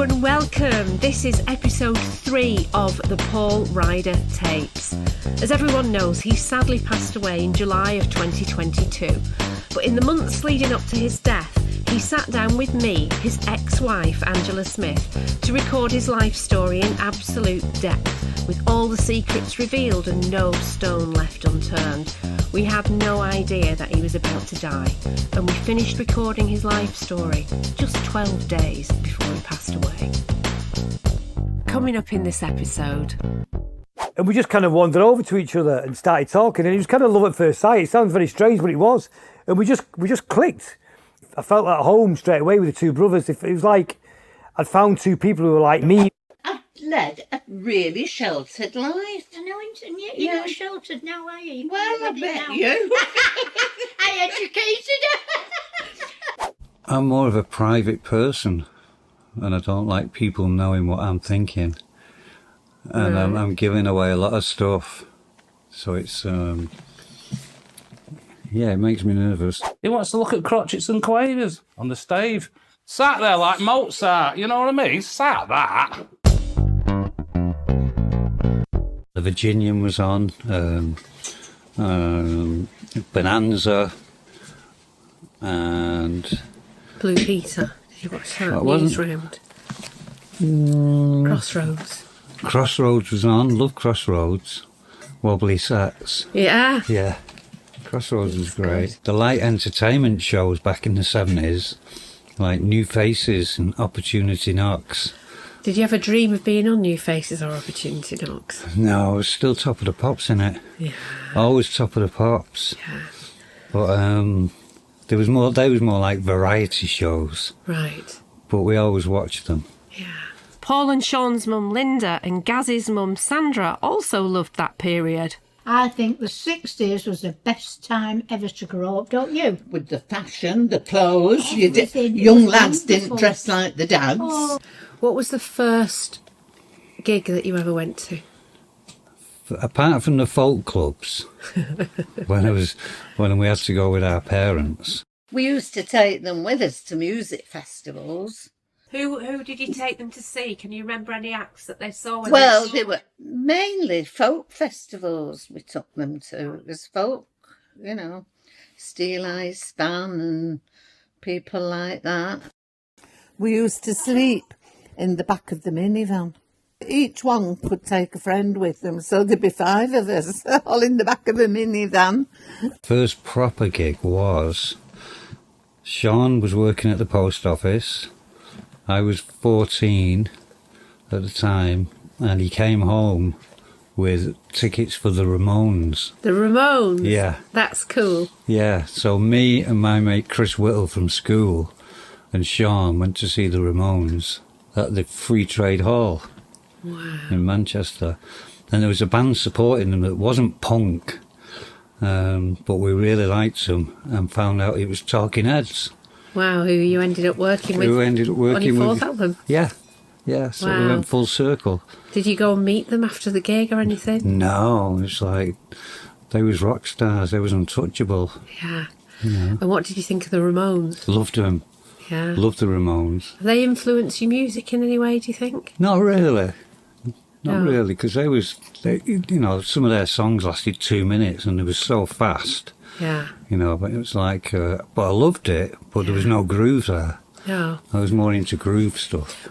and welcome. This is episode 3 of the Paul Ryder tapes. As everyone knows, he sadly passed away in July of 2022. But in the months leading up to his death, he sat down with me, his ex-wife Angela Smith, to record his life story in absolute depth, with all the secrets revealed and no stone left unturned. We had no idea that he was about to die, and we finished recording his life story just 12 days before he passed away. Coming up in this episode. And we just kind of wandered over to each other and started talking, and it was kind of love at first sight. It sounds very strange, but it was. And we just clicked. I felt at home straight away with the two brothers. It was like I'd found two people who were like me. I've led a really sheltered life. I know, and you're not sheltered now, are you? Well, I bet you. I educated her. I'm more of a private person, and I don't like people knowing what I'm thinking. And I'm giving away a lot of stuff, so it's it makes me nervous. He wants to look at crotchets and quavers on the stave. Sat there like Mozart, you know what I mean? Sat that. The Virginian was on, Bonanza, and... Blue Peter. Did you watch that? What wasn't? Newsroom. Crossroads. Crossroads was on. Love Crossroads. Wobbly Sets. Yeah. Yeah. Crossroads was great. The light entertainment shows back in the 70s, like New Faces and Opportunity Knocks. Did you ever dream of being on New Faces or Opportunity Knocks? No, I was still top of the pops in it. Yeah. Always top of the pops. Yeah. But they was more like variety shows. Right. But we always watched them. Yeah. Paul and Sean's mum Linda and Gaz's mum Sandra also loved that period. I think the 60s was the best time ever to grow up, don't you? With the fashion, the clothes, Everything. young It was lads didn't wonderful. dress like the dads. Oh. What was the first gig that you ever went to? Apart from the folk clubs, when we had to go with our parents. We used to take them with us to music festivals. Who did you take them to see? Can you remember any acts that they saw? Well, they were mainly folk festivals we took them to. It was folk, Steel Eyes Span and people like that. We used to sleep in the back of the minivan. Each one could take a friend with them, so there'd be 5 of us, all in the back of a minivan. First proper gig was, Sean was working at the post office. I was 14 at the time, and he came home with tickets for the Ramones. The Ramones? Yeah. That's cool. Yeah, so me and my mate Chris Whittle from school and Sean went to see the Ramones at the Free Trade Hall in Manchester. And there was a band supporting them that wasn't punk, but we really liked them and found out it was Talking Heads. Wow, who you ended up working with? Who ended up working on your with? 4th album? Yeah, so we went full circle. Did you go and meet them after the gig or anything? No, it's like, they was rock stars, they was untouchable. Yeah. And what did you think of the Ramones? Loved them. Yeah. Loved the Ramones. Have they influenced your music in any way, do you think? Not really. Not really, because some of their songs lasted 2 minutes and they were so fast. Yeah. But it was like, but I loved it, but there was no groove there. No. I was more into groove stuff.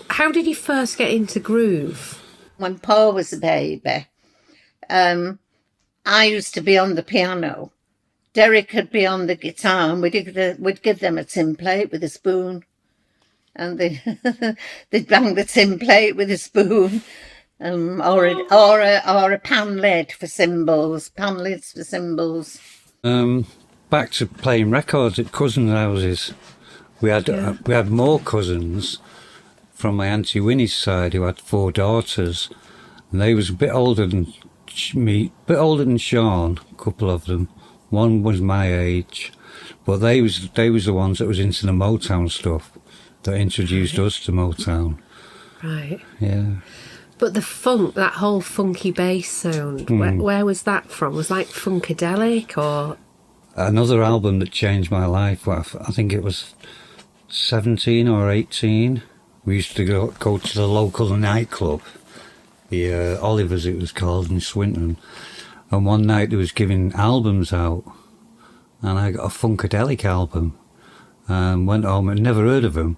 How did you first get into groove? When Paul was a baby, I used to be on the piano. Derek would be on the guitar, and we'd give them a tin plate with a spoon. And they'd bang the tin plate with a spoon, or a pan lid for cymbals, pan lids for cymbals. Back to playing records at cousins' houses. We had more cousins from my Auntie Winnie's side who had 4 daughters, and they was a bit older than me, a bit older than Sean, a couple of them. One was my age, but they was the ones that was into the Motown stuff that introduced us to Motown. Right. Yeah. But the funk, that whole funky bass sound, where was that from? Was like Funkadelic or? Another album that changed my life, I think it was 17 or 18, we used to go to the local nightclub, the Oliver's it was called, in Swinton. And one night they was giving albums out, and I got a Funkadelic album, and went home and never heard of them.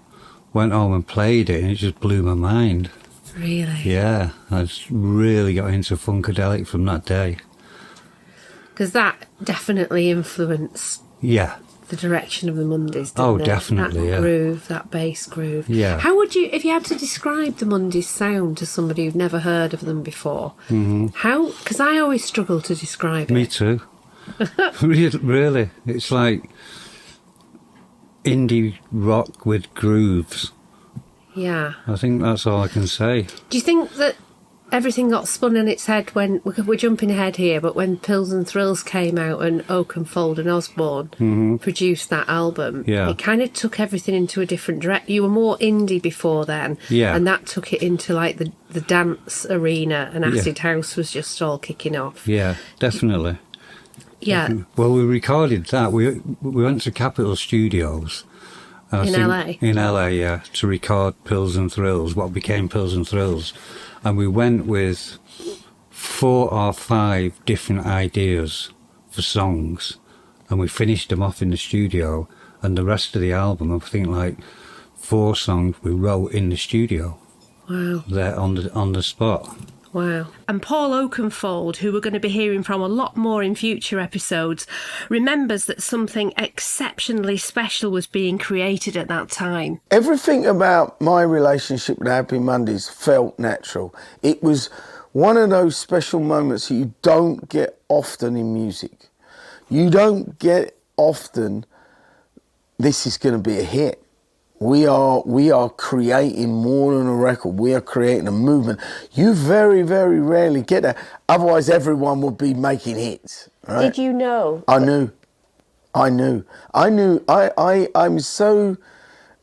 Went home and played it, and it just blew my mind. Really? Yeah, I just really got into Funkadelic from that day. Because that definitely influenced Yeah. the direction of the Mondays, didn't Oh, it? definitely, that yeah. groove, that bass groove. Yeah. How would you, if you had to describe the Mondays sound to somebody who'd never heard of them before, how, because I always struggle to describe Me it. too. Really. It's like indie rock with grooves. Yeah. I think that's all I can say. Do you think that everything got spun on its head when, we're jumping ahead here, but when Pills and Thrills came out and Oakenfold and Osborne produced that album, Yeah. it kind of took everything into a different direction. You were more indie before then, Yeah. and that took it into like the dance arena, and Acid House was just all kicking off. Yeah, definitely. Yeah, Well, we recorded that. We went to Capitol Studios. And I In think- LA? In LA, yeah, to record Pills and Thrills, what became Pills and Thrills. And we went with 4 or 5 different ideas for songs, and we finished them off in the studio. And the rest of the album, I think like 4 songs we wrote in the studio. wow. There on the spot. Wow. And Paul Oakenfold, who we're going to be hearing from a lot more in future episodes, remembers that something exceptionally special was being created at that time. Everything about my relationship with Happy Mondays felt natural. It was one of those special moments that you don't get often in music. You don't get often, this is going to be a hit. We are creating more than a record. We are creating a movement. You very, very rarely get that. Otherwise, everyone would be making hits. Right? Did you know? I knew. I'm so,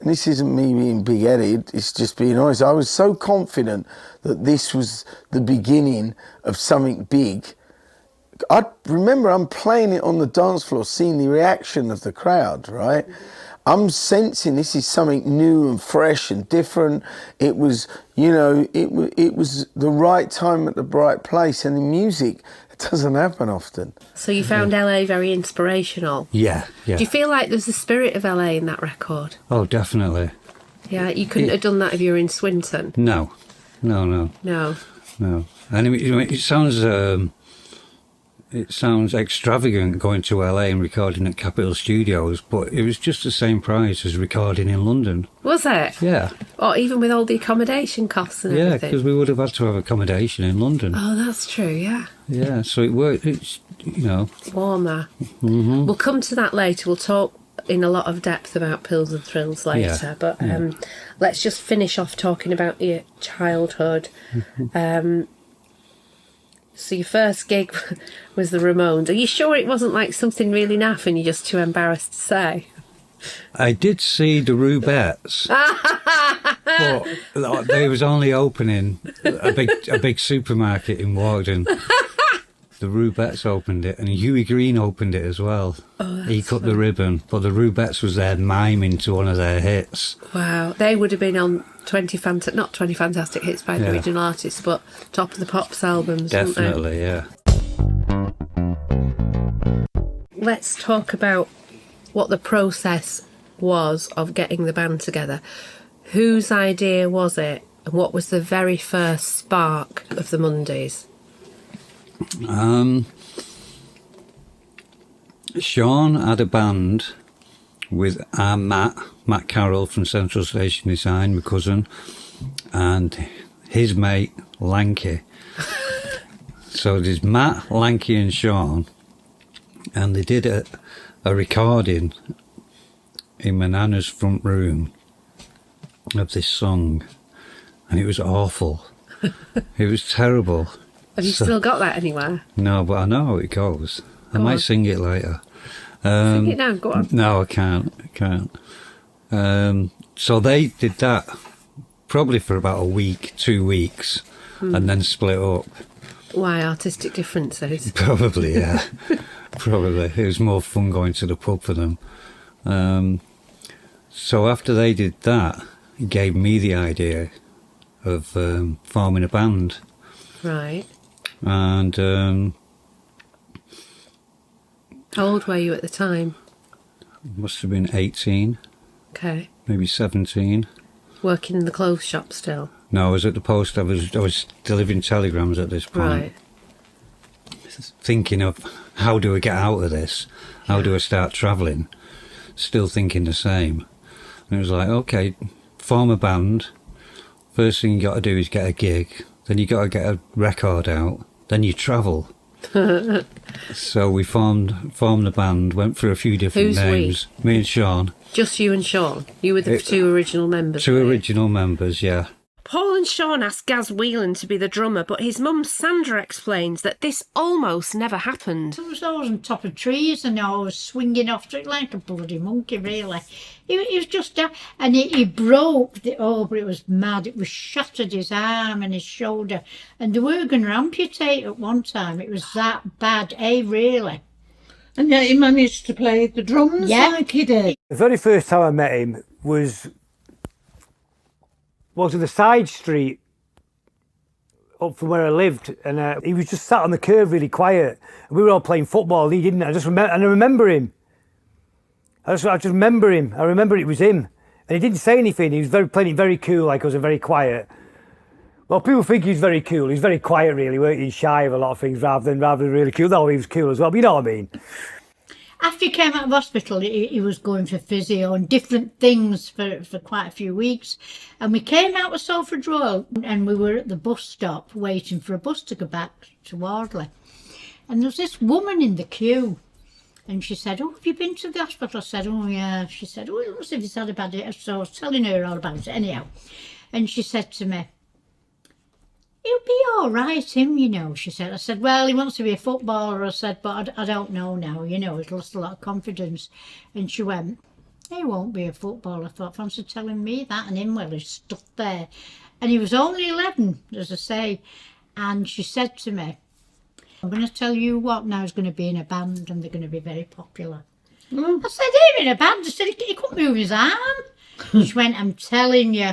and this isn't me being big-headed, it's just being honest. I was so confident that this was the beginning of something big. I remember I'm playing it on the dance floor, seeing the reaction of the crowd, right? I'm sensing this is something new and fresh and different. It was, it was the right time at the right place, and in music, it doesn't happen often. So you found LA very inspirational. Yeah, yeah. Do you feel like there's the spirit of LA in that record? Oh, definitely. Yeah, you couldn't have done that if you were in Swinton. No. No. And it sounds extravagant going to LA and recording at Capitol Studios, but it was just the same price as recording in London. Was it? Yeah. Or even with all the accommodation costs and Yeah, everything? because we would have had to have accommodation in London. Oh, that's true, yeah. Yeah, so it worked. It's, It's warmer. We'll come to that later. We'll talk in a lot of depth about Pills and Thrills later, Yeah. but let's just finish off talking about your childhood. So your first gig was the Ramones. Are you sure it wasn't like something really naff and you're just too embarrassed to say? I did see the Rubettes, but they was only opening a big supermarket in Warden. The Rubettes opened it, and Huey Green opened it as well. He cut the ribbon, but the Rubettes was there miming to one of their hits. Wow. They would have been on not 20 Fantastic Hits by the Yeah. original artists, but Top of the Pops albums. wouldn't they? Definitely, yeah. Let's talk about what the process was of getting the band together. Whose idea was it? And what was the very first spark of the Mondays? Sean had a band with Matt Carroll from Central Station Design, my cousin, and his mate, Lanky. So there's Matt, Lanky and Sean, and they did a recording in my nana's front room of this song, and it was awful. It was terrible. Have you still got that anywhere? No, but I know how it goes. I Go might on. sing it later. Sing it now, go on. No, I can't. So they did that probably for about a week, 2 weeks, and then split up. Why, artistic differences? Probably, yeah. Probably. It was more fun going to the pub for them. So after they did that, he gave me the idea of forming a band. Right. And How old were you at the time? must have been 18, Okay. maybe 17. Working in the clothes shop still? No, I was at the post. I was delivering telegrams at this point. Right. Thinking of how do I get out of this? How do I start travelling? Still thinking the same. And it was like, okay, form a band. First thing you got to do is get a gig. Then you got to get a record out. Then you travel. So we formed the band. Went through a few different Who's names. Me and Sean. Just you and Sean? You were the two original members? Two were you? original members, yeah. Paul and Sean asked Gaz Whelan to be the drummer, but his mum Sandra explains that this almost never happened. I was always on top of trees and I was swinging off to it like a bloody monkey, really. He was just down, and he broke but it was mad. It was shattered his arm and his shoulder, and they were going to amputate at one time. It was that bad, really. And yet he managed to play the drums like he did. The very first time I met him was in the side street up from where I lived, and he was just sat on the curb really quiet, and we were all playing football and he didn't. I remember him. I just remember him. I remember it was him, and he didn't say anything. He was playing it very cool, like I was very quiet. Well, people think he's very cool. He's very quiet, really. Weren't he? Shy of a lot of things rather than really cool. Though he was cool as well. But you know what I mean. After he came out of hospital, he was going for physio and different things for quite a few weeks. And we came out of Salford Road and we were at the bus stop waiting for a bus to go back to Wardley. And there was this woman in the queue. And she said, "Oh, have you been to the hospital?" I said, "Oh, yeah." She said, "Oh, it looks as if he's had a bad day." So I was telling her all about it anyhow. And she said to me, "He'll be all right, him, you know," she said. I said, "Well, he wants to be a footballer." I said, "But I don't know now, you know, he's lost a lot of confidence." And she went, "He won't be a footballer." I thought, fancy telling me that, and him, well, he's stuck there. And he was only 11, as I say. And she said to me, "I'm going to tell you what, now he's going to be in a band and they're going to be very popular." I said, "Him in a band?" I said, he couldn't move his arm. She went, "I'm telling you."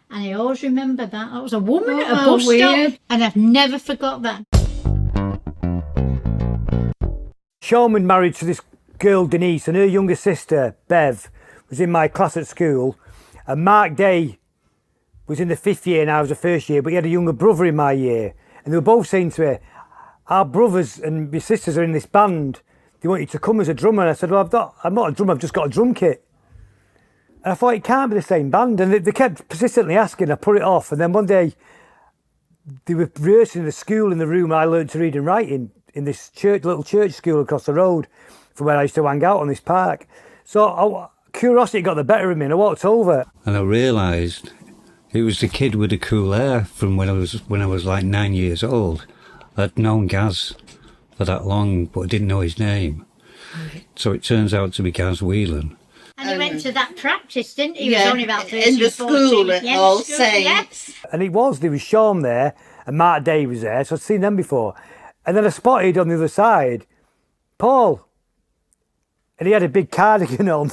And I always remember that. That was a woman at a bus stop, and I've never forgot that. Sean was married to this girl, Denise, and her younger sister, Bev, was in my class at school. And Mark Day was in the 5th year and I was the 1st year, but he had a younger brother in my year. And they were both saying to me, "Our brothers and my sisters are in this band. They want you to come as a drummer." And I said, "Well, I'm not a drummer, I've just got a drum kit." And I thought, it can't be the same band. And they kept persistently asking. I put it off. And then one day, they were rehearsing in the school in the room I learned to read and write in this little church school across the road from where I used to hang out on this park. So curiosity got the better of me and I walked over. And I realised it was the kid with the cool hair from when I was like 9 years old. I'd known Gaz for that long, but I didn't know his name. Right. So it turns out to be Gaz Whelan. And he went to that practice, didn't he? He Yeah, was only about 13, in the 14. school at Yeah, All in the school, yeah. Saints. And there was Sean there and Mark Day was there. So I'd seen them before. And then I spotted on the other side, Paul. And he had a big cardigan on.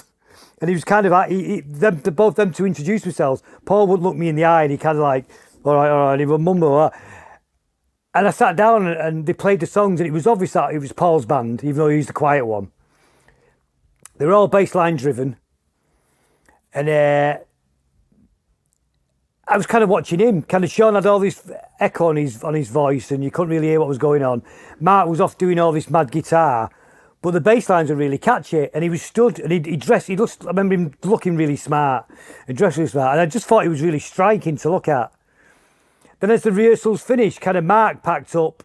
And he was kind of like, both them to introduce themselves. Paul would look me in the eye and he kind of like, all right, and he would mumble that. And I sat down and they played the songs and it was obvious that it was Paul's band, even though he was the quiet one. They were all bass line driven. And I was kind of watching him. Kind of Sean had all this echo on his voice and you couldn't really hear what was going on. Mark was off doing all this mad guitar. But the bass lines were really catchy, and he was stood, and he dressed. I remember him looking really smart, and dressed really smart, and I just thought he was really striking to look at. Then, as the rehearsals finished, kind of Mark packed up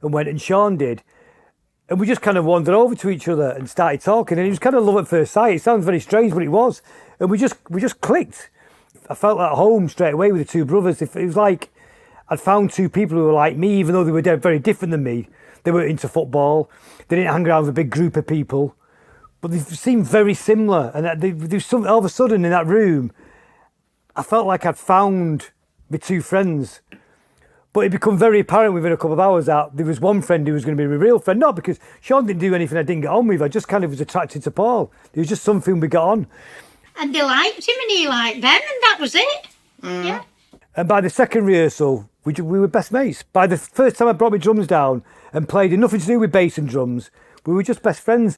and went, and Sean did, and we just kind of wandered over to each other and started talking, and it was kind of love at first sight. It sounds very strange, but it was, and we just clicked. I felt at home straight away with the two brothers. It was like I'd found two people who were like me, even though they were very different than me. They weren't into football. They didn't hang around with a big group of people, but they seemed very similar. And there was something all of a sudden in that room, I felt like I'd found my two friends. But it became very apparent within a couple of hours that there was one friend who was going to be my real friend. Not because Sean didn't do anything I didn't get on with. I just kind of was attracted to Paul. There was just something we got on. And they liked him and he liked them, and that was it. Yeah. And by the second rehearsal, we were best mates. By the first time I brought my drums down and played nothing to do with bass and drums, we were just best friends.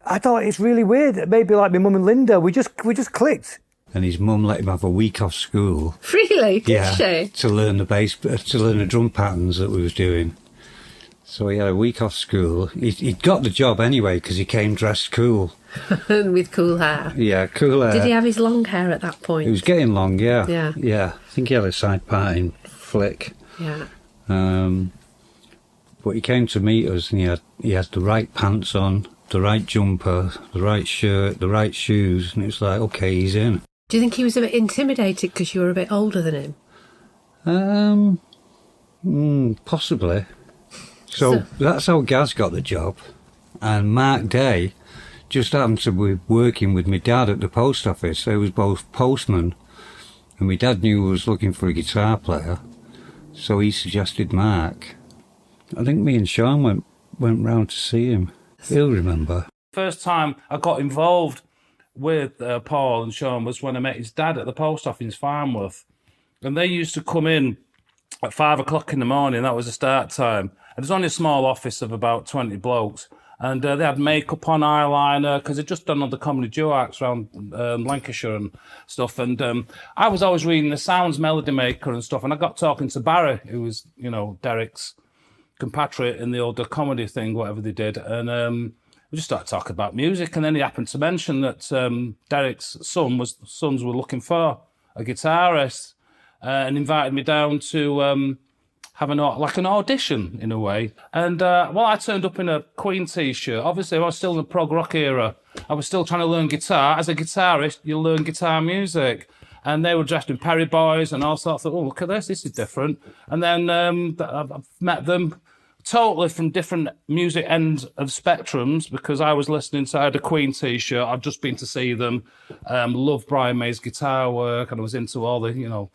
I thought it's really weird that maybe like my mum and Linda, we just clicked. And his mum let him have a week off school. Really? Did she? To learn the drum patterns that we was doing. So he had a week off school. He'd got the job anyway because he came dressed cool. With cool hair. Yeah, cool hair. Did he have his long hair at that point? It was getting long, yeah. Yeah. Yeah, I think he had a side parting flick. Yeah. But he came to meet us and he had the right pants on, the right jumper, the right shirt, the right shoes, and it was like, okay, he's in. Do you think he was a bit intimidated because you were a bit older than him? Possibly. So that's how Gaz got the job. And Mark Day just happened to be working with my dad at the post office. They was both postmen. And my dad knew I was looking for a guitar player. So he suggested Mark. I think me and Sean went round to see him. He'll remember. First time I got involved with Paul and Sean was when I met his dad at the post office in Farnworth. And they used to come in at 5 o'clock in the morning. That was the start time. And it was only a small office of about 20 blokes. And they had makeup on, eyeliner, because they'd just done all the comedy duo acts around Lancashire and stuff. And I was always reading the Sounds Melody Maker and stuff. And I got talking to Barry, who was, Derek's compatriot in the older comedy thing, whatever they did. And we just started talking about music. And then he happened to mention that Derek's sons were looking for a guitarist and invited me down to have an audition in a way. And I turned up in a Queen t-shirt. Obviously, I was still in the prog rock era. I was still trying to learn guitar. As a guitarist, you learn guitar music. And they were dressed in Perry Boys and all sorts. I thought, oh, look at this is different. And then I've met them totally from different music ends of spectrums because I was listening to, I had a Queen t-shirt. I'd just been to see them. Loved Brian May's guitar work, and I was into all the,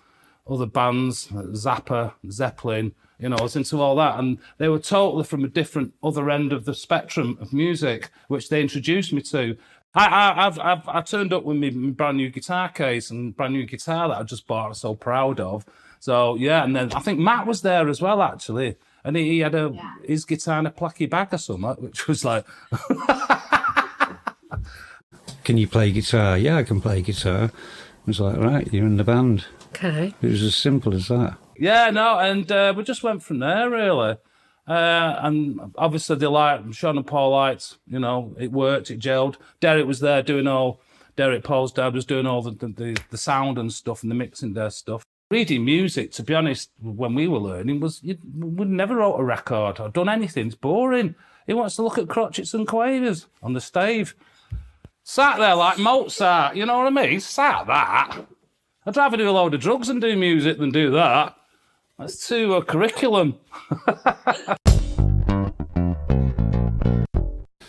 other bands, Zappa, Zeppelin, I was into all that. And they were totally from a different other end of the spectrum of music, which they introduced me to. I turned up with my brand new guitar case and brand new guitar that I just bought, I'm so proud of. So, yeah, and then I think Matt was there as well, actually. And he had his guitar in a placky bag or something, which was like... Can you play guitar? Yeah, I can play guitar. I was like, right, you're in the band. Okay. It was as simple as that. Yeah, no, and we just went from there, really. And obviously, Sean and Paul liked, it worked, it gelled. Derek was there Derek, Paul's dad, was doing all the sound and stuff and the mixing their stuff. Reading music, to be honest, when we were learning, we never wrote a record or done anything. It's boring. He wants to look at crotchets and quavers on the stave. Sat there like Mozart, you know what I mean? Sat that. I'd rather do a load of drugs and do music than do that. That's too curriculum.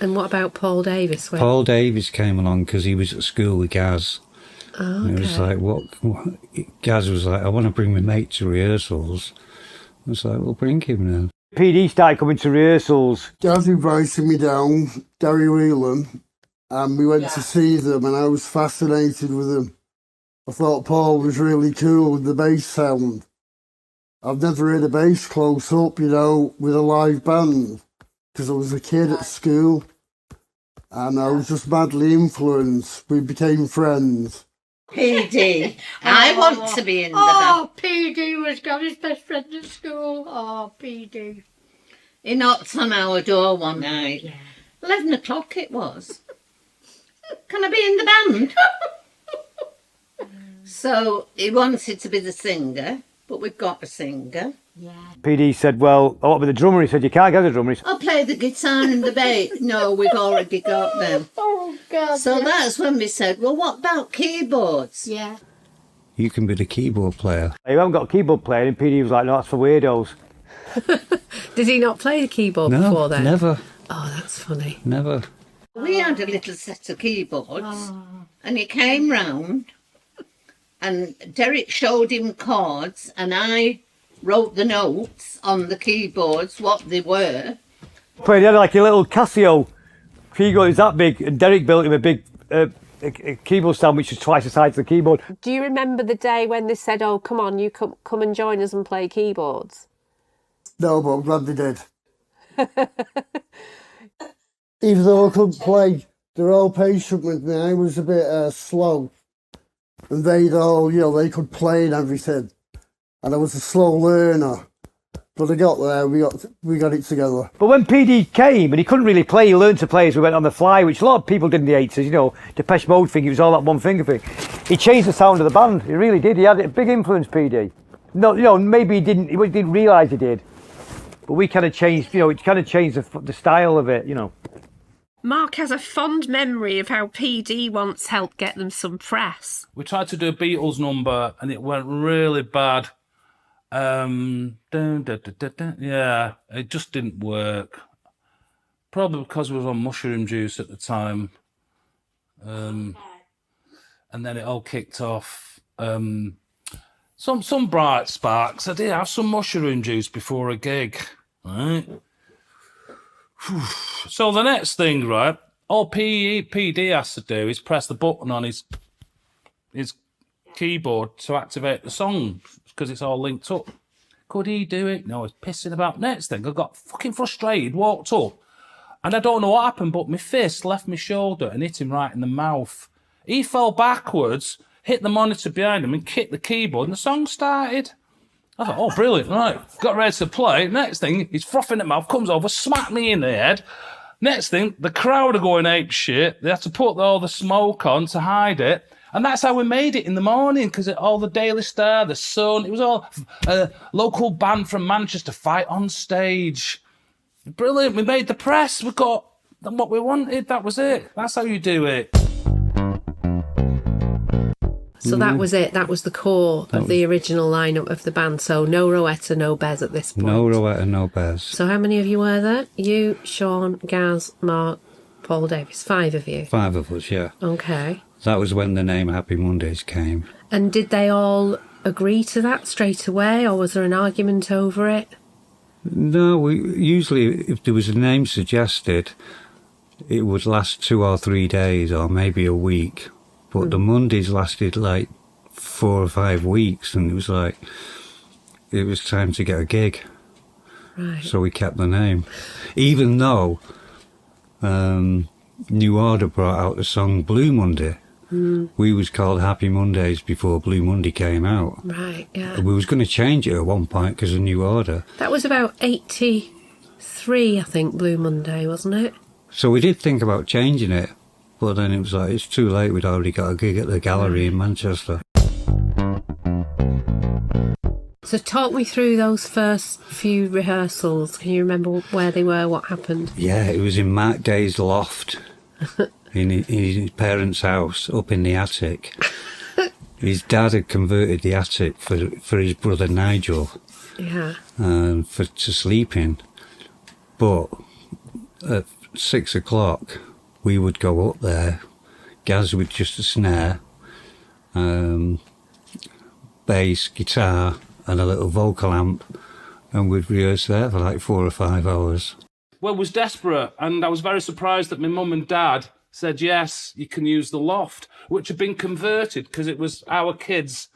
And what about Paul Davis? Paul Davis came along because he was at school with Gaz. Oh, okay. It was like, what? Gaz was like, I want to bring my mate to rehearsals. I was like, well, bring him then. PD started coming to rehearsals. Gaz invited me down, Gaz Whelan, and we went to see them, and I was fascinated with them. I thought Paul was really cool with the bass sound. I've never heard a bass close up, with a live band, because I was a kid at school, and I was just madly influenced. We became friends. PD. I want to be in the band. Oh, PD was Gary's best friend at school. Oh, PD. He knocked on our door one night. Yeah. 11 o'clock it was. Can I be in the band? So he wanted to be the singer, but we've got a singer. Yeah. PD said, well, I want to be the drummer. He said, you can't get a drummer. I'll play the guitar and the bass. No, we've already got them. Oh, God. So that's when we said, well, what about keyboards? Yeah. You can be the keyboard player. You haven't got a keyboard player, and PD was like, no, that's for weirdos. Did he not play the keyboard before then? Never. Oh, that's funny. Never. We had a little set of keyboards, and he came round, and Derek showed him chords, and I wrote the notes on the keyboards, what they were. He had like a little Casio keyboard, it was that big, and Derek built him a big a keyboard stand which was twice the size of the keyboard. Do you remember the day when they said, "Oh, come on, you come and join us and play keyboards"? No, but I'm glad they did. Even though I couldn't play, they're all patient with me. I was a bit slow. And they'd all, they could play and everything. And I was a slow learner. But I got there, we got it together. But when PD came and he couldn't really play, he learned to play as we went on the fly, which a lot of people did in the 80s, Depeche Mode thing, it was all that one finger thing. He changed the sound of the band, he really did. He had a big influence, PD. No, maybe he didn't realise he did. But we kind of changed, it kind of changed the style of it, Mark has a fond memory of how PD once helped get them some press. We tried to do a Beatles number and it went really bad. Yeah, it just didn't work. Probably because we was on mushroom juice at the time. And then it all kicked off. Some bright sparks. I did have some mushroom juice before a gig, right? So the next thing, right, all PD has to do is press the button on his keyboard to activate the song, because it's all linked up. Could he do it? No, he's pissing about. Next thing, I got fucking frustrated, walked up, and I don't know what happened, but my fist left my shoulder and hit him right in the mouth. He fell backwards, hit the monitor behind him and kicked the keyboard, and the song started. I thought, oh, brilliant, right, got ready to play. Next thing, he's frothing at mouth, comes over, smacked me in the head. Next thing, the crowd are going ape shit. They had to put all the smoke on to hide it. And that's how we made it in the morning, because all the Daily Star, the Sun, it was all a local band from Manchester fight on stage. Brilliant. We made the press. We got what we wanted. That was it. That's how you do it. So that was it. That was the core of the original lineup of the band. So no Rowetta, no Bez at this point. No Rowetta, no Bez. So how many of you were there? You, Sean, Gaz, Mark, Paul Davis. 5 of you. 5 of us, yeah. Okay. That was when the name Happy Mondays came. And did they all agree to that straight away, or was there an argument over it? No, usually if there was a name suggested, it would last 2 or 3 days, or maybe a week. But the Mondays lasted like 4 or 5 weeks, and it was time to get a gig. Right. So we kept the name. Even though New Order brought out the song Blue Monday, we was called Happy Mondays before Blue Monday came out. Right, yeah. We was going to change it at one point because of New Order. That was about 83, I think, Blue Monday, wasn't it? So we did think about changing it, but then it was like, it's too late, we'd already got a gig at the Gallery in Manchester. So talk me through those first few rehearsals. Can you remember where they were, what happened? Yeah, it was in Mark Day's loft, in his parents' house, up in the attic. His dad had converted the attic for his brother Nigel, to sleep in. But at 6 o'clock, we would go up there, Gaz with just a snare, bass, guitar, and a little vocal amp, and we'd rehearse there for like 4 or 5 hours. Well, I was desperate, and I was very surprised that my mum and dad said, yes, you can use the loft, which had been converted because it was our kids,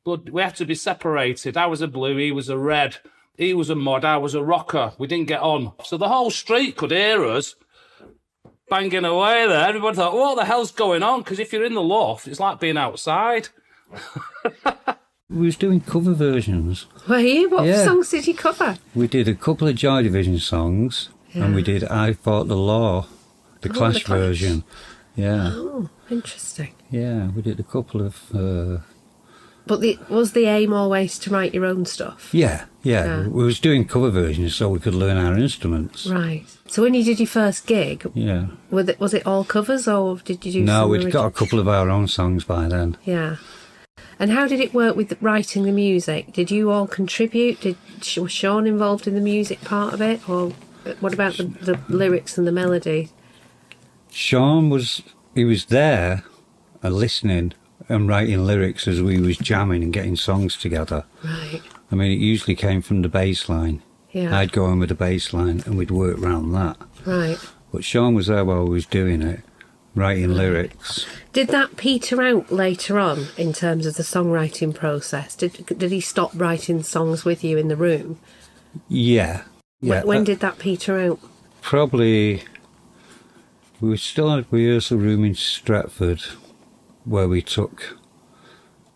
but we had to be separated. I was a blue, he was a red, he was a mod, I was a rocker. We didn't get on. So the whole street could hear us banging away there. Everybody thought, what the hell's going on? Because if you're in the loft, it's like being outside. We was doing cover versions. Were you? What songs did you cover? We did a couple of Joy Division songs, and we did I Fought the Law, the Clash version. Yeah. Oh, interesting. Yeah, we did a couple of... But was the aim always to write your own stuff? Yeah. We was doing cover versions so we could learn our instruments. Right. So when you did your first gig, was it all covers, or did you do No, we'd got a couple of our own songs by then. Yeah. And how did it work with writing the music? Did you all contribute? Was Sean involved in the music part of it? Or what about the lyrics and the melody? Sean was there and listening and writing lyrics as we was jamming and getting songs together. Right. I mean, it usually came from the bass line. Yeah. I'd go in with the bass line and we'd work around that. Right. But Sean was there while we was doing it, writing lyrics. Did that peter out later on in terms of the songwriting process? Did he stop writing songs with you in the room? Yeah. When did that peter out? Probably, we were still at a rehearsal room in Stratford where we took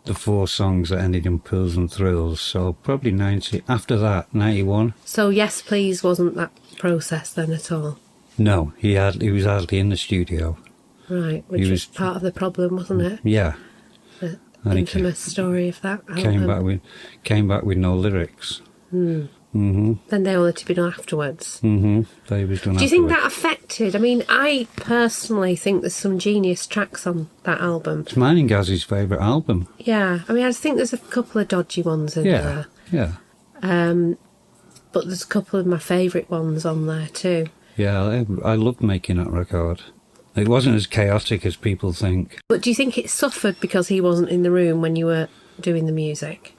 the 4 songs that ended in Pills and Thrills, so probably 91. So Yes Please wasn't that process then at all? No, he was hardly in the studio. Right, which was part of the problem, wasn't it? Yeah. The And infamous story of that came back with no lyrics. Then they all had to be done afterwards. They was done afterwards. Do you think that affected? I mean, I personally think there's some genius tracks on that album. It's mine and Gaz's favourite album. Yeah, I mean, I think there's a couple of dodgy ones in there. Yeah. But there's a couple of my favourite ones on there too. Yeah, I loved making that record. It wasn't as chaotic as people think. But do you think it suffered because he wasn't in the room when you were doing the music?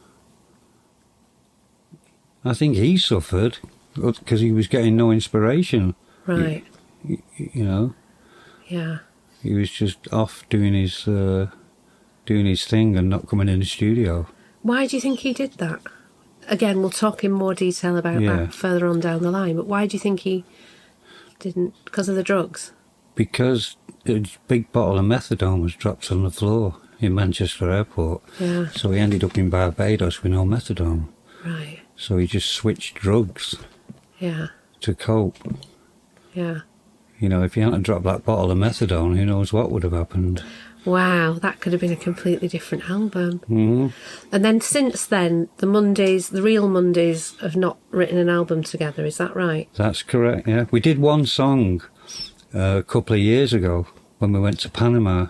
I think he suffered because he was getting no inspiration. Right. You know? Yeah. He was just off doing his thing and not coming in the studio. Why do you think he did that? Again, we'll talk in more detail about that further on down the line, but why do you think he didn't? Because of the drugs? Because a big bottle of methadone was dropped on the floor in Manchester Airport. Yeah. So he ended up in Barbados with no methadone. Right. So he just switched drugs. Yeah. To cope. Yeah. You know, if he hadn't dropped that bottle of methadone, who knows what would have happened. Wow, that could have been a completely different album. Mm-hmm. And then since then, the Real Mondays have not written an album together, is that right? That's correct, yeah. We did one song a couple of years ago when we went to Panama.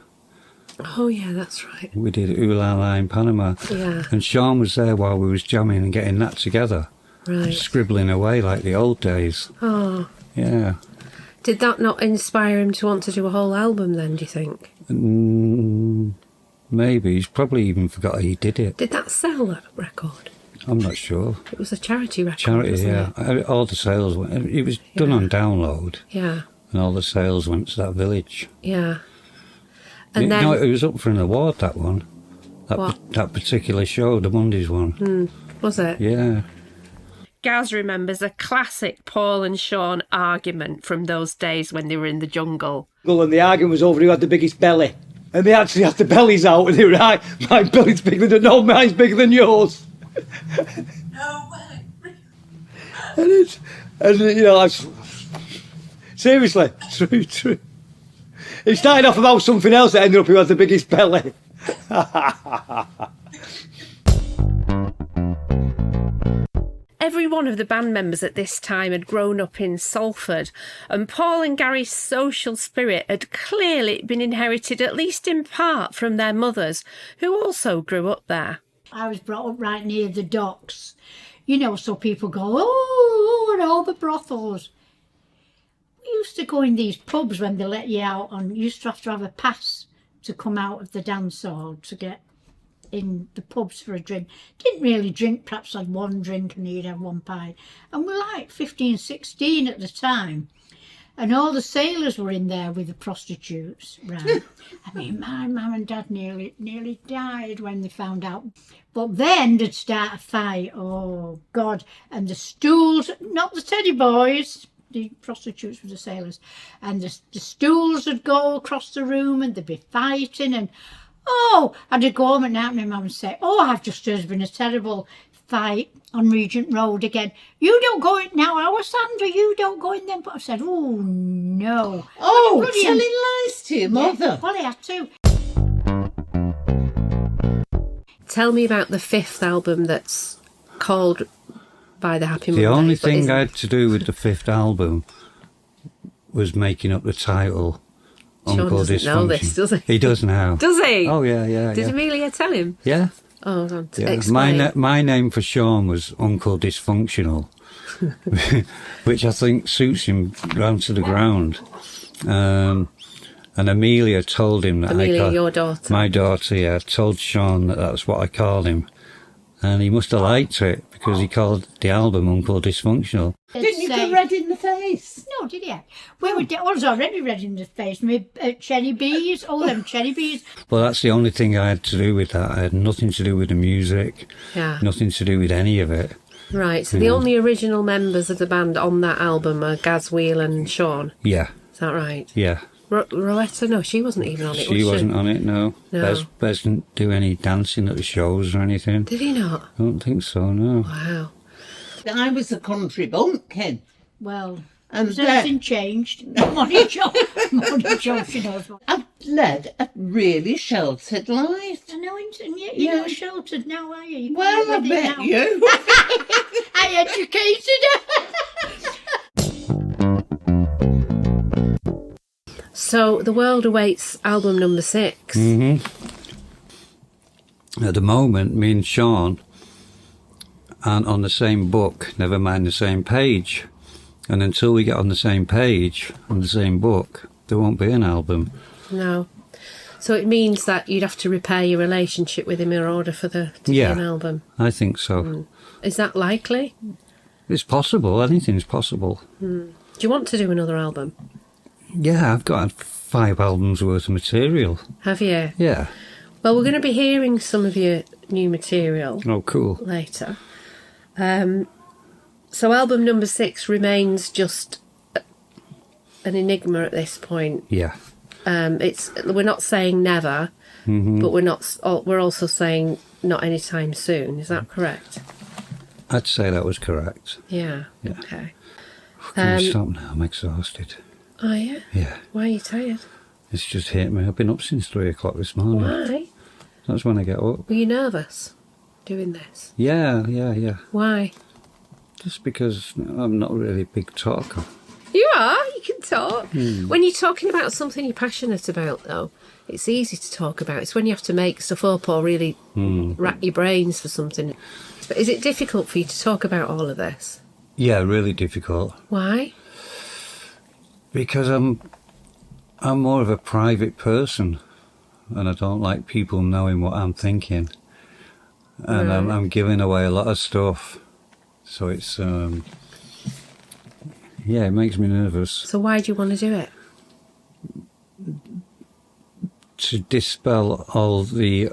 Oh, yeah, that's right. We did Ooh La La in Panama. Yeah. And Sean was there while we was jamming and getting that together. Right. Scribbling away like the old days. Oh. Yeah. Did that not inspire him to want to do a whole album then, do you think? Maybe. He's probably even forgot he did it. Did that sell, that record? I'm not sure. It was a charity record, Charity, wasn't yeah. it? All the sales went... It was done on download. Yeah. And all the sales went to that village. Yeah. And then... No, it was up for an award, that one. That particular show, the Mondays one. Was it? Yeah. Gaz remembers a classic Paul and Sean argument from those days when they were in the jungle. And the argument was over who had the biggest belly. And they actually had the bellies out and they were like, my belly's bigger than... No, mine's bigger than yours. No way. And you know, seriously, true. It started off about something else that ended up who had the biggest belly. Every one of the band members at this time had grown up in Salford, and Paul and Gary's social spirit had clearly been inherited, at least in part, from their mothers, who also grew up there. I was brought up right near the docks, you know, so people go, oh, and all the brothels. We used to go in these pubs when they let you out, and you used to have a pass to come out of the dance hall to get in the pubs for a drink. Didn't really drink, perhaps had one drink and he'd have one pint. And we were like 15, 16 at the time. And all the sailors were in there with the prostitutes, right? I mean, my mum and dad nearly died when they found out. But then they'd start a fight, oh God. And the stools, not the teddy boys, the prostitutes were the sailors. And the stools would go across the room and they'd be fighting and I'd go home at night and my mum would say, I've just heard there's been a terrible fight on Regent Road again. You don't go in now, Sandra, you don't go in them. But I said, oh, no. Telling lies to your mother. Yeah, well, I had to. Tell me about the 5th album that's called By the Happy Monday. The only thing I had to do with the 5th album was making up the title. Sean doesn't know this, does he? He does now. Does he? Oh, yeah. Did Amelia tell him? Yeah. Oh, go on, yeah. My name for Sean was Uncle Dysfunctional, which I think suits him round to the ground. And Amelia told him that Amelia, your daughter? My daughter, yeah, told Sean that that's what I called him. And he must have liked it because he called the album Uncle Dysfunctional. Didn't you get red in the face? No, did he? We were. I was already red in the face. Me cherry bees, all them cherry bees. Well, that's the only thing I had to do with that. I had nothing to do with the music. Yeah. Nothing to do with any of it. Right, so the only original members of the band on that album are Gaz Whelan and Sean. Yeah. Is that right? Yeah. Rowetta? No, she wasn't even on it, She wasn't on it, no. No. Bez didn't do any dancing at the shows or anything. Did he not? I don't think so, no. Wow. I was a country bumpkin. Well, And has anything changed? Money job, she knows what. I've led a really sheltered life. I know, and yet you're not sheltered now, are you? You Well, I can't live it bet now. you. I educated her. So, The World Awaits album number 6. At the moment, me and Sean aren't on the same book, never mind the same page. And until we get on the same page, on the same book, there won't be an album. No. So it means that you'd have to repair your relationship with him in order for there to be an album. I think so. Is that likely? It's possible. Anything's possible. Do you want to do another album? Yeah, I've got 5 albums worth of material. Have you? Yeah. Well, we're going to be hearing some of your new material Oh, cool. later. So album number 6 remains just an enigma at this point. Yeah. We're not saying never, but we're also saying not anytime soon. Is that correct? I'd say that was correct. Yeah. Yeah. Okay. Can we stop now? I'm exhausted. Are you? Yeah. Why are you tired? It's just hit me. I've been up since 3 o'clock this morning. Why? That's when I get up. Were you nervous doing this? Yeah. Why? Just because I'm not really a big talker. You are. You can talk. When you're talking about something you're passionate about, though, it's easy to talk about. It's when you have to make stuff up or really rack your brains for something. But is it difficult for you to talk about all of this? Yeah, really difficult. Why? Because I'm more of a private person, and I don't like people knowing what I'm thinking. And Right. I'm giving away a lot of stuff, so it's yeah, it makes me nervous. So why do you want to do it? To dispel all the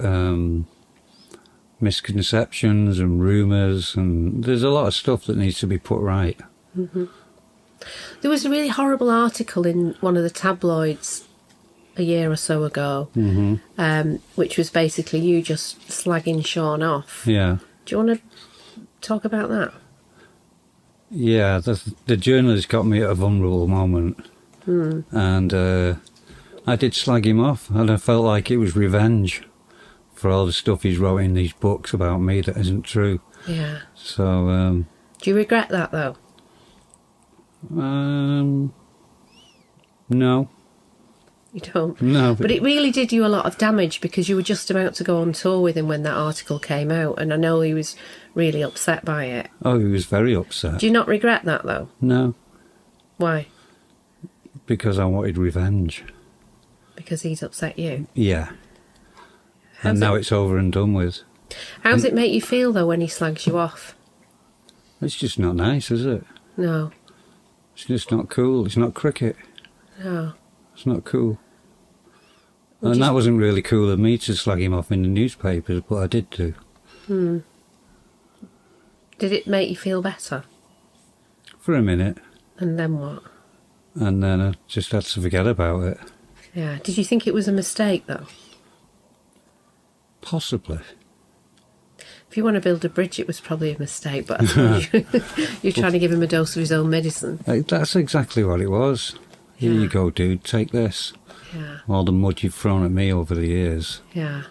misconceptions and rumours, and there's a lot of stuff that needs to be put right. There was a really horrible article in one of the tabloids a year or so ago, which was basically you just slagging Sean off. Yeah. Do you want to talk about that? Yeah, the journalist got me at a vulnerable moment, and I did slag him off, and I felt like it was revenge for all the stuff he's wrote in these books about me that isn't true. Yeah. So, Do you regret that, though? no. You don't? No. But it really did you a lot of damage because you were just about to go on tour with him when that article came out, and I know he was really upset by it. Oh, he was very upset. Do you not regret that, though? No, Why? because I wanted revenge. Because he's upset you. Yeah. How's And now it- it's over and done with. How does it make you feel, though, when he slags you off? It's just not nice, is it? No. It's just not cool. It's not cricket. No. It's not cool. Would And you- that wasn't really cool of me to slag him off in the newspapers, but I did do. Did it make you feel better? For a minute. And then what? And then I just had to forget about it. Yeah. Did you think it was a mistake, though? Possibly. If you want to build a bridge, it was probably a mistake, but I suppose you're trying to give him a dose of his own medicine. That's exactly what it was. Here Yeah. you go, dude. Take this. Yeah. All the mud you've thrown at me over the years. Yeah.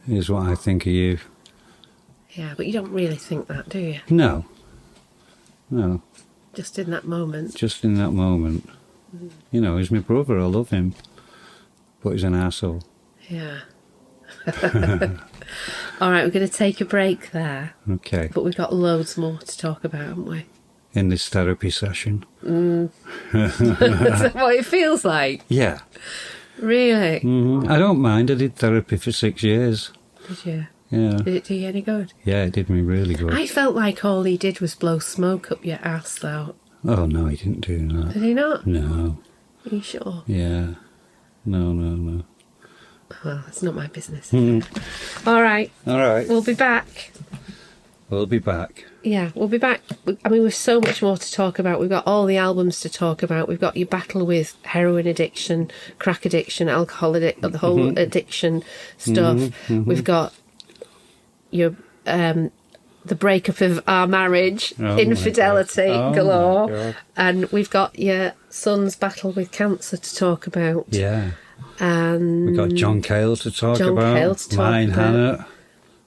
Here's what I think of you. Yeah, but you don't really think that, do you? No. No. Just in that moment. Just in that moment. You know, he's my brother. I love him. But he's an arsehole. Yeah. All right, we're going to take a break there, Okay. but we've got loads more to talk about, haven't we? In this therapy session. Is that what it feels like? Yeah. Really? I don't mind. I did therapy for 6 years. Did you? Yeah. Did it do you any good? Yeah, it did me really good. I felt like all he did was blow smoke up your ass, though. Oh, no, he didn't do that. Did he not? No. Are you sure? Yeah. No. Well, it's not my business. All right. All right. We'll be back. We'll be back. Yeah, we'll be back. I mean, we've so much more to talk about. We've got all the albums to talk about. We've got your battle with heroin addiction, crack addiction, alcohol addiction, the whole addiction stuff. We've got your the breakup of our marriage, infidelity galore, and we've got your son's battle with cancer to talk about. Yeah. And we've got John Cale to talk about. Mine, Hannah.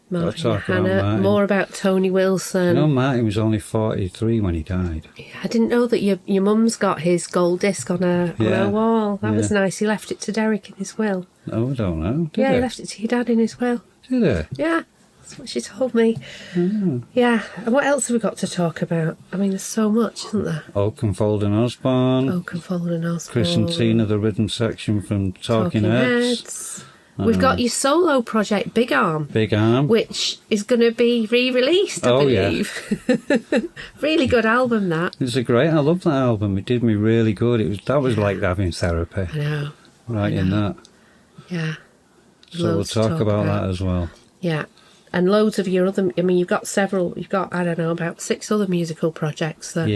Martin Hannah, more about Tony Wilson. No, Martin was only 43 when he died. I didn't know that your mum's got his gold disc on her wall. That was nice. He left it to Derek in his will. Oh, I don't know. He left it to your dad in his will. Did he? Yeah, that's what she told me. Yeah, and what else have we got to talk about? I mean, there's so much, isn't there? Oakenfold and Osborne. Oakenfold and Osborne. Chris and Tina, the rhythm section from Talking Heads. We've got your solo project, Big Arm. Big Arm. Which is going to be re-released, I believe. Yeah. Really good album, that. It's I love that album. It did me really good. That was like having therapy. I know. Writing that. Yeah. So we'll talk about that as well. Yeah. And loads of your other... I mean, you've got, I don't know, about 6 other musical projects that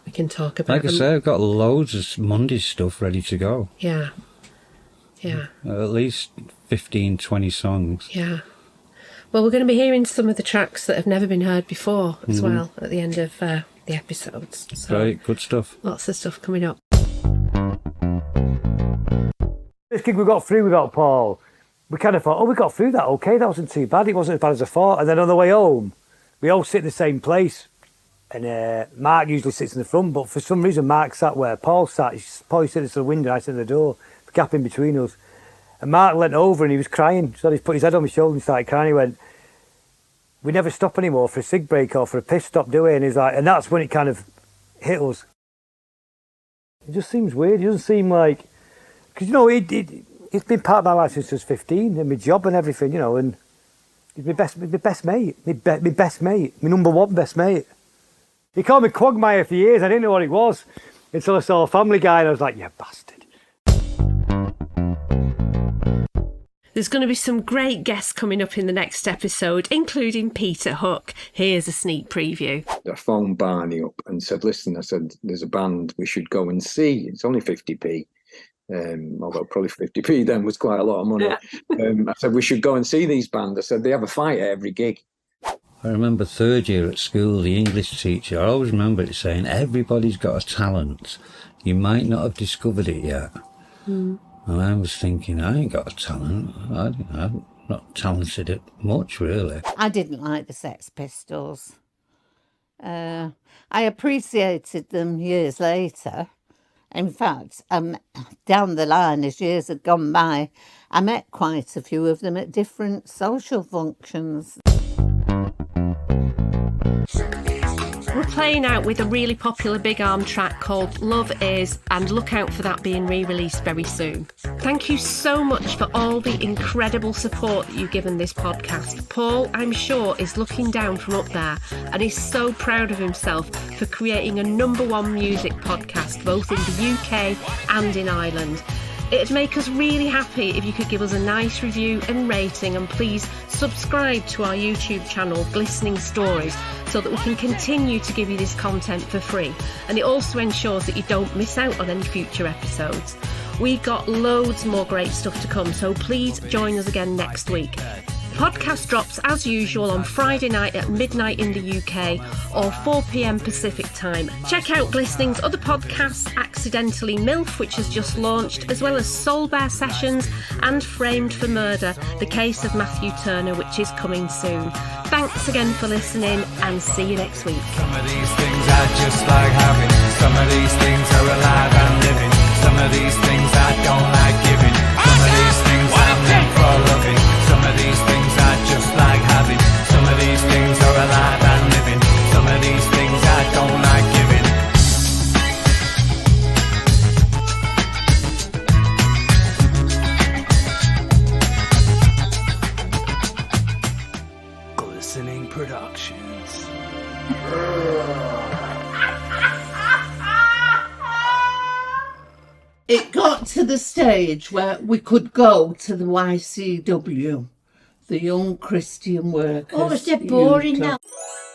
we can talk about. Like I say, I've got loads of Monday stuff ready to go. Yeah. Yeah. At least 15, 20 songs. Yeah. Well, we're going to be hearing some of the tracks that have never been heard before as well at the end of the episodes. So Great, good stuff. Lots of stuff coming up. This gig we got through without Paul, we kind of thought, we got through that okay, that wasn't too bad, it wasn't as bad as I thought. And then on the way home, we all sit in the same place. And Mark usually sits in the front, but for some reason Mark sat where Paul sat. Paul used to sit at the window, I sat at the door, the gap in between us. And Mark leant over and he was crying. So he put his head on my shoulder and started crying. He went, we never stop anymore for a cig break or for a piss stop, do we? And he's like, and that's when it kind of hit us. It just seems weird. It doesn't seem like, because, you know, it's been part of my life since I was 15 and my job and everything, you know, and he's my best mate, my best mate, my number one best mate. He called me Quagmire for years. I didn't know what it was until I saw Family Guy and I was like, you bastard. There's going to be some great guests coming up in the next episode, including Peter Hook. Here's a sneak preview. I phoned Barney up and said, listen, I said, there's a band we should go and see. It's only 50p. Although probably 50p then was quite a lot of money. I said, we should go and see these bands. I said, they have a fight at every gig. I remember third year at school, the English teacher, I always remember it saying, everybody's got a talent. You might not have discovered it yet. And I was thinking, I ain't got a talent. I'm not talented at much, really. I didn't like the Sex Pistols. I appreciated them years later. In fact, down the line, as years had gone by, I met quite a few of them at different social functions. We're playing out with a really popular Big Arm track called Love Is, and look out for that being re-released very soon. Thank you so much for all the incredible support that you've given this podcast. Paul, I'm sure, is looking down from up there and is so proud of himself for creating a #1 music podcast both in the UK and in Ireland. It'd make us really happy if you could give us a nice review and rating, and please subscribe to our YouTube channel, Glistening Stories, so that we can continue to give you this content for free. And it also ensures that you don't miss out on any future episodes. We've got loads more great stuff to come, so please join us again next week. Podcast drops as usual on Friday night at midnight in the UK or 4 p.m. Pacific time. Check out Glistening's other podcasts, Accidentally MILF, which has just launched, as well as Soul Bear Sessions and Framed for Murder, the case of Matthew Turner, which is coming soon. Thanks again for listening and see you next week. Some of these things I just like having. Some of these things are alive and living. Some of these things I don't like giving. Some of these things I'm meant for loving. Some of these things I just like having. Some of these things are alive and living. Some of these things I don't like giving. Productions. It got to the stage where we could go to the YCW, the Young Christian Workers. Oh, it was dead boring Youth now. Club.